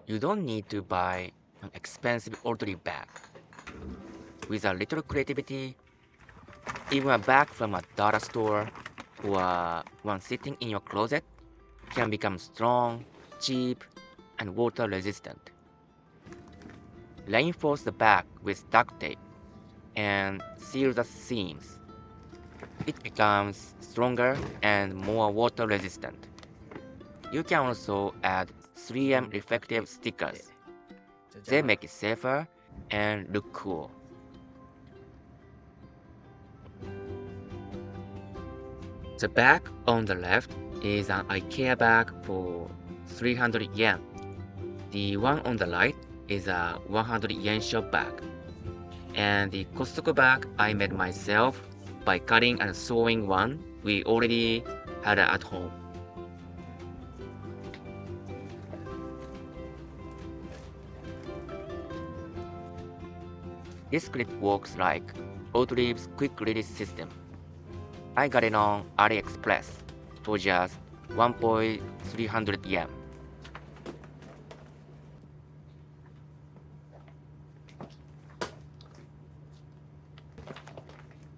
You don't need to buy an expensive Ortlieb bag. With a little creativity, even a bag from a dollar store or one sitting in your closet can become strong, cheap, and water resistant. Reinforce the bag with duct tape and seal the seams. It becomes stronger and more water resistant. You can also add 3M reflective stickers. They make it safer and look cool. The bag on the left is an IKEA bag for 300 yen. The one on the right is a 100 yen shop bag. And the Costco bag I made myself by cutting and sewing one we already had at home. This clip works like Ortlieb's quick release system. I got it on AliExpress for just 1.300 yen.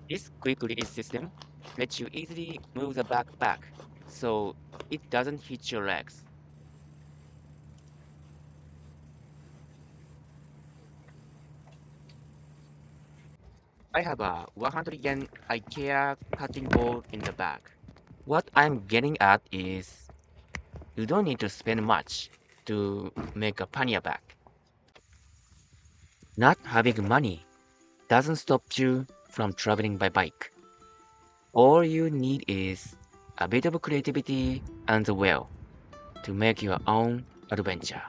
This quick release system lets you easily move the bag back so it doesn't hit your legs. I have a 100 yen IKEA cutting board in the bag. What I'm getting at is you don't need to spend much to make a pannier bag. Not having money doesn't stop you from traveling by bike. All you need is a bit of creativity and the will to make your own adventure.